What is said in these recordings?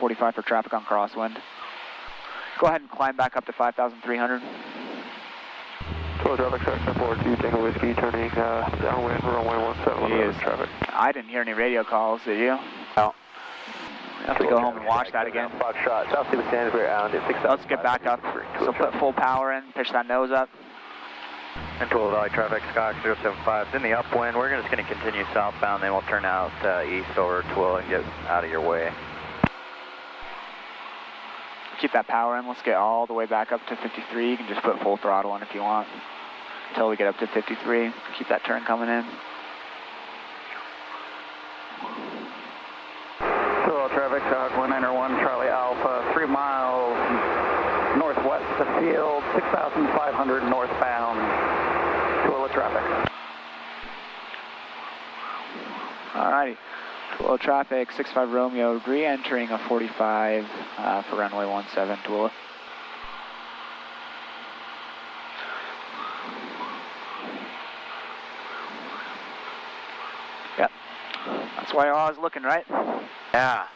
45 for traffic on crosswind. Go ahead and climb back up to 5,300. Total traffic, section 42, Tango Whiskey, turning downwind, runway 17, traffic. I didn't hear any radio calls, did you? No. I have to go home and watch that again. Foxtrot, South Steven Sandsbury Island, 6,000. Let's get back up. So put full power in, pitch that nose up. And Twilla Valley traffic, Sky 075. It's in the upwind. We're just going to continue southbound, then we'll turn out east over Twilla and get out of your way. Keep that power in. Let's get all the way back up to 53. You can just put full throttle in if you want until we get up to 53. Keep that turn coming in. Twilla traffic, South 191, Charlie Alpha, 3 miles northwest of the field, 6,500 northbound, Twilla traffic. Alrighty. Twilla traffic, 65 Romeo, re-entering a 45 for runway 17, Twilla. Yep, that's why I was looking, right? Yeah.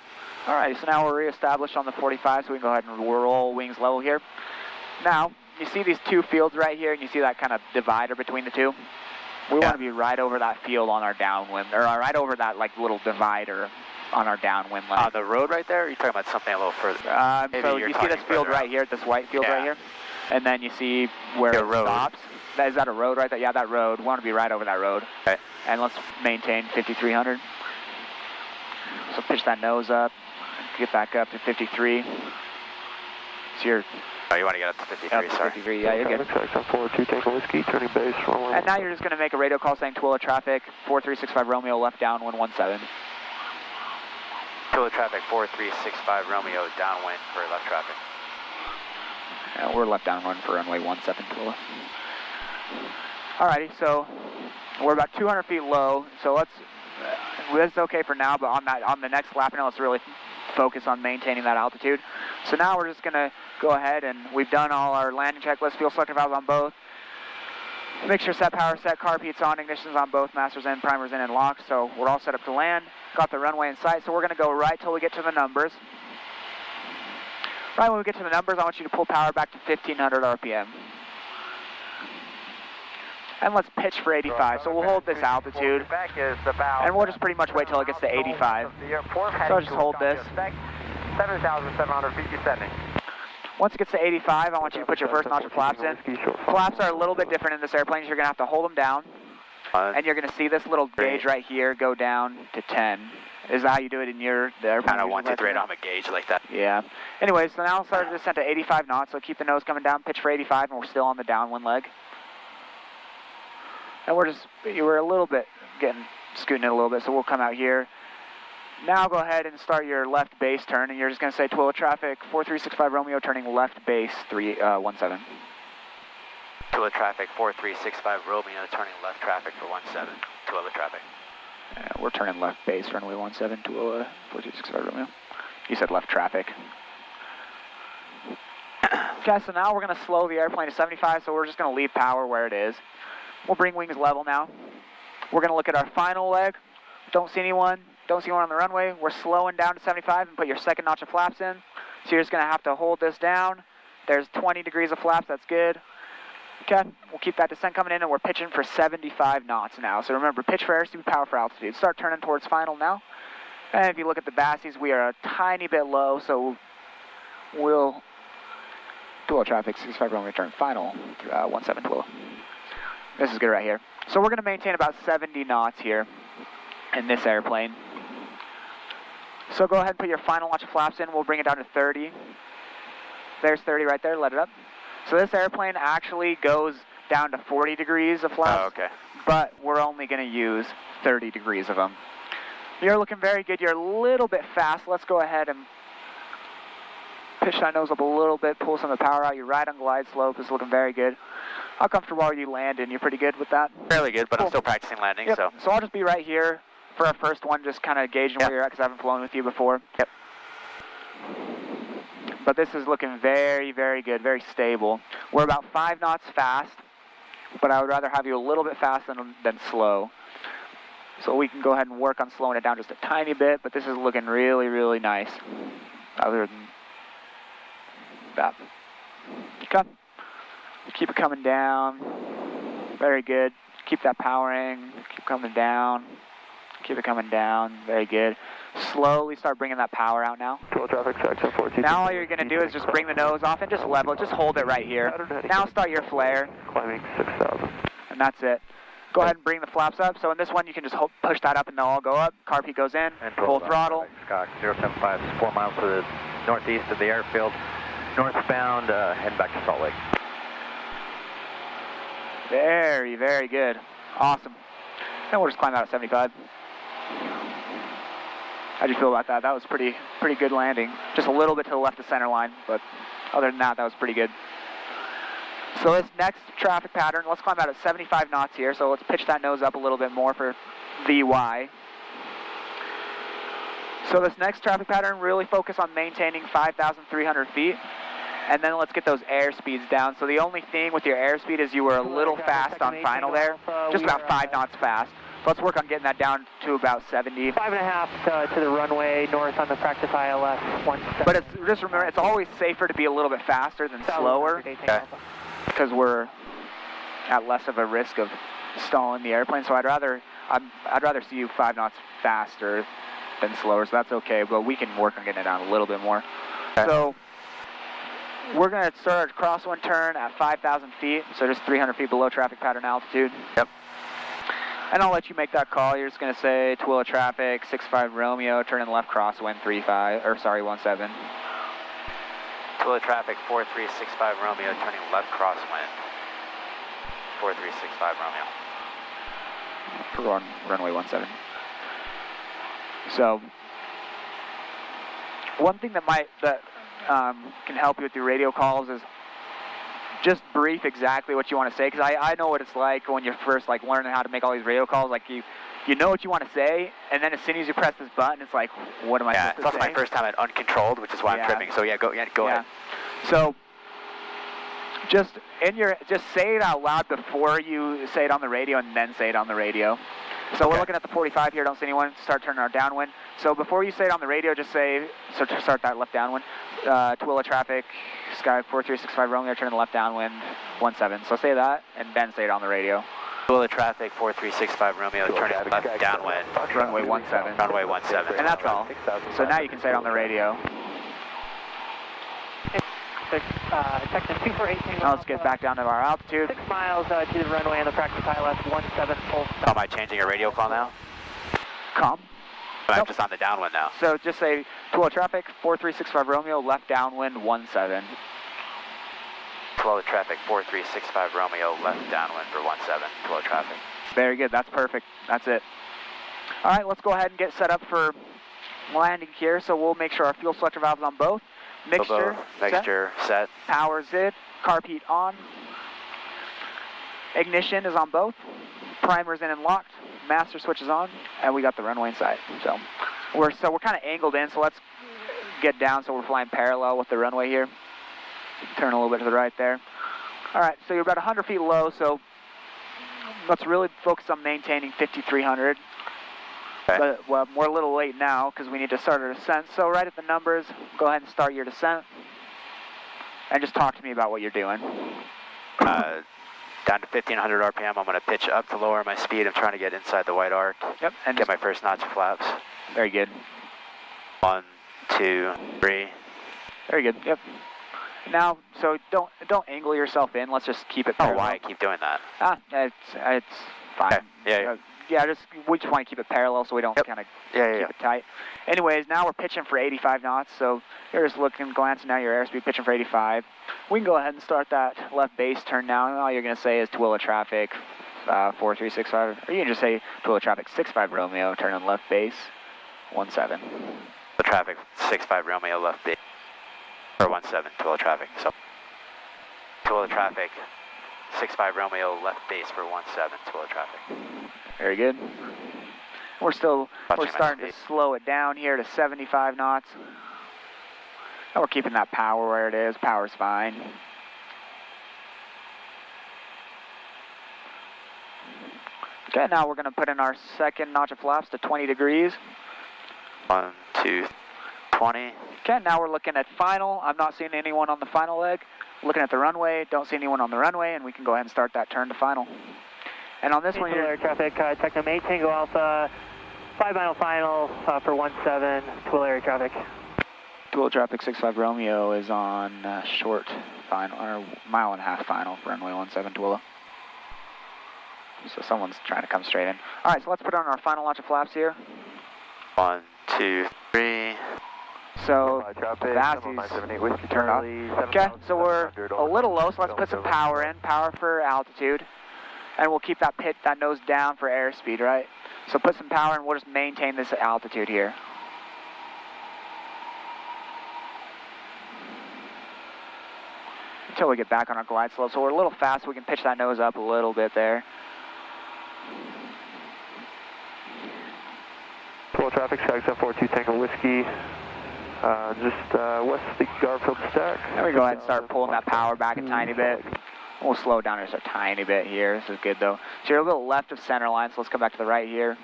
Alright, so now we're re-established on the 45, so we can go ahead and roll wings level here. Now, you see these two fields right here, and you see that kind of divider between the two? We want to be right over that field on our downwind, or right over that like little divider on our downwind line. The road right there? Or are you talking about something a little further? So you see this field right here, this white field right here? And then you see where it stops? Is that a road right there? Yeah, that road. We want to be right over that road. Okay. And let's maintain 5,300. So pitch that nose up, get back up to 53. So you're... Oh, you want to get up to 53, up to 53, yeah, you're good. Section 42, Tango Whiskey, turning base, runway. And now you're just going to make a radio call saying Twilla traffic, 4365 Romeo, left downwind 17. Twilla traffic, 4365 Romeo, downwind for left traffic. Yeah, we're left downwind for runway 17, Twilla. Alrighty, so we're about 200 feet low, so that's okay for now, but on the next lap now, let's really focus on maintaining that altitude. So now we're just going to go ahead, and we've done all our landing checklist, fuel selector valves on both. Make sure set power set, carb heat's on, ignition's on both, masters in, primers in and locked, so we're all set up to land. Got the runway in sight, so we're going to go right till we get to the numbers. Right when we get to the numbers, I want you to pull power back to 1500 RPM. And let's pitch for 85, so we'll hold this altitude, and we'll just pretty much wait till it gets to 85. So I'll just hold this. 7,700 feet descending. Once it gets to 85, I want you to put your first notch of flaps in. Flaps are a little bit different in this airplane, so you're going to have to hold them down. And you're going to see this little gauge right here go down to 10. Is that how you do it in your airplane? Kind of 1, 2, 3, I don't have a gauge like that. Yeah. Anyway, so now I'll start to descend to 85 knots, so keep the nose coming down, pitch for 85, and we're still on the downwind leg. And we're a little bit scooting it a little bit, so we'll come out here. Now go ahead and start your left base turn, and you're just going to say Twilla traffic, 4365 Romeo, turning left base 17. Twilla traffic, 4365 Romeo, turning left traffic for 17. Twilla traffic. We're turning left base, runway 17, Twilla, 4365 Romeo. You said left traffic. Okay, so now we're going to slow the airplane to 75, so we're just going to leave power where it is. We'll bring wings level now. We're going to look at our final leg. Don't see anyone on the runway. We're slowing down to 75 and put your second notch of flaps in. So you're just going to have to hold this down. There's 20 degrees of flaps, that's good. Okay, we'll keep that descent coming in, and we're pitching for 75 knots now. So remember, pitch for airspeed, power for altitude. Start turning towards final now. And if you look at the Bassies, we are a tiny bit low, so we'll Twilla traffic, 65 Romeo, turn final, 17 Twilla. This is good right here. So we're going to maintain about 70 knots here in this airplane. So go ahead and put your final notch of flaps in. We'll bring it down to 30. There's 30 right there. Let it up. So this airplane actually goes down to 40 degrees of flaps. Oh, okay. But we're only going to use 30 degrees of them. You're looking very good. You're a little bit fast. Let's go ahead and pitch that nose up a little bit. Pull some of the power out. You're right on glide slope. It's looking very good. How comfortable are you landing? You pretty good with that? Fairly good, but cool. I'm still practicing landing, yep. so I'll just be right here for our first one, just kind of gauging where you're at, because I haven't flown with you before. Yep. But this is looking very, very good, very stable. We're about 5 knots fast, but I would rather have you a little bit fast than slow. So we can go ahead and work on slowing it down just a tiny bit, but this is looking really, really nice. other than that. Okay. Keep it coming down. Very good. Keep that powering. Keep coming down. Keep it coming down. Very good. Slowly start bringing that power out now. Traffic, section 14. Now all you're going to do is just bring the nose off and just level. Just hold it right here. Now start your flare. Climbing 6,000. And that's it. Go ahead and bring the flaps up. So in this one, you can just push that up and they'll all go up. Carb heat goes in, full throttle. Scott 075 is 4 miles to the northeast of the airfield. Northbound, heading back to Salt Lake. Very, very good. Awesome. And we'll just climb out at 75. How'd you feel about that? That was pretty good landing. Just a little bit to the left of center line, but other than that, that was pretty good. So this next traffic pattern, let's climb out at 75 knots here. So let's pitch that nose up a little bit more for VY. So this next traffic pattern, really focus on maintaining 5,300 feet. And then let's get those airspeeds down. So the only thing with your airspeed is you were a little fast on final there. Just about 5 knots fast. So let's work on getting that down to about 70. 5.5 to the runway north on the practice ILS 17. But just remember, it's always safer to be a little bit faster than slower. Okay. Because we're at less of a risk of stalling the airplane. So I'd rather see you 5 knots faster than slower. So that's okay. But we can work on getting it down a little bit more. Okay. So we're going to start a crosswind turn at 5,000 feet. So just 300 feet below traffic pattern altitude. Yep. And I'll let you make that call. You're just going to say Twilla traffic, 65 Romeo, turn in left crosswind, 17. Twilla traffic 4365 Romeo, turning left crosswind. 4365 Romeo. We're on runway 17. So one thing that can help you with your radio calls is just brief exactly what you want to say, because I know what it's like when you're first learning how to make all these radio calls. Like you know what you want to say, and then as soon as you press this button, it's like, what am I supposed to say? It's also my first time at uncontrolled, which is why I'm tripping. So go ahead. So just say it out loud before you say it on the radio, and then say it on the radio. So we're looking at the 45 here. Don't see anyone. Start turning our downwind. So before you say it on the radio, just say, so to start that left downwind, Twilla traffic, Sky 4365 Romeo, turn left downwind, 17. So say that, and then say it on the radio. Twilla traffic 4365 Romeo, turning left downwind. Runway 17. Runway 17. And that's all. So now you can say it on the radio. Section 2418. Now let's get back down to our altitude. 6 miles to the runway on the practice ILS 17 full stop. Am I changing your radio call now? Calm. I'm just on the downwind now. So just say Twilla traffic 4365 Romeo, left downwind 17. Twilla traffic 4365 Romeo, left downwind for 17. Twilla traffic. Very good. That's perfect. That's it. All right, let's go ahead and get set up for landing here. So we'll make sure our fuel selector valve's on both. Mixture set. Power's it. Carb heat on. Ignition is on both. Primer's in and locked. Master switch is on, and we got the runway in sight. So we're kind of angled in. So let's get down so we're flying parallel with the runway here. Turn a little bit to the right there. All right, so you're about 100 feet low. So let's really focus on maintaining 5,300. Okay. But well, we're a little late now because we need to start our descent. So right at the numbers, go ahead and start your descent. And just talk to me about what you're doing. Down to 1,500 RPM, I'm going to pitch up to lower my speed. I'm trying to get inside the white arc. Yep. And get my first notch of flaps. Very good. 1, 2, 3. Very good. Yep. Now, so don't angle yourself in. Let's just keep it parallel. Oh, why I keep doing that? It's fine. Okay. Yeah. We just want to keep it parallel so we don't kind of keep it tight. Anyways, now we're pitching for 85 knots. So you're just glancing at your airspeed, pitching for 85. We can go ahead and start that left base turn now. And all you're going to say is Twilla traffic 4365. Or you can just say Twilla traffic 65 Romeo, turn in left base 17. The traffic 65 Romeo left base. Or 17, Twilla traffic. So Twilla traffic 65 Romeo left base for 17, Twilla traffic. Very good. We're starting to slow it down here to 75 knots. And we're keeping that power where it is. Power's fine. Okay, now we're going to put in our second notch of flaps to 20 degrees. 1, 2, 20. Okay, now we're looking at final. I'm not seeing anyone on the final leg. Looking at the runway, don't see anyone on the runway, and we can go ahead and start that turn to final. And on this one, Twil air traffic, Techno 8 Tango Alpha, 5 mile final for 17, Twil air traffic. Twil traffic 65 Romeo is on short final, or mile and a half final for runway 17 Twila. So someone's trying to come straight in. All right, so let's put on our final launch of flaps here. 1, 2, 3. So traffic, Vassie's Whiskey turned off. Charlie, Okay, so we're a little low, so let's put some power in, power for altitude. And we'll keep that nose down for airspeed, right? So put some power and we'll just maintain this altitude here. Until we get back on our glide slope. So we're a little fast, so we can pitch that nose up a little bit there. Twil traffic, Sky 742 Tango Whiskey. Just west of the Garfield stack. There we go ahead and start pulling that power back a tiny bit. We'll slow down just a tiny bit here. This is good though. So you're a little left of center line, so let's come back to the right here.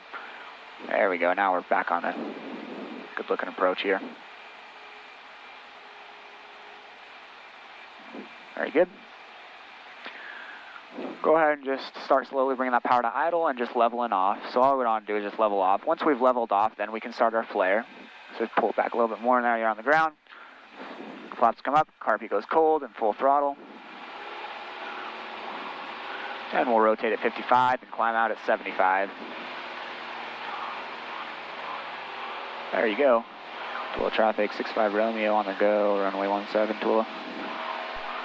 There we go. Now we're back on a good looking approach here. Very good. Go ahead and just start slowly bringing that power to idle and just leveling off. So all we want to do is just level off. Once we've leveled off, then we can start our flare. So just pull it back a little bit more. Now you're on the ground. Flaps come up, carpy goes cold and full throttle. And we'll rotate at 55 and climb out at 75. There you go. Twila traffic, 65 Romeo on the go, runway 17 Twila.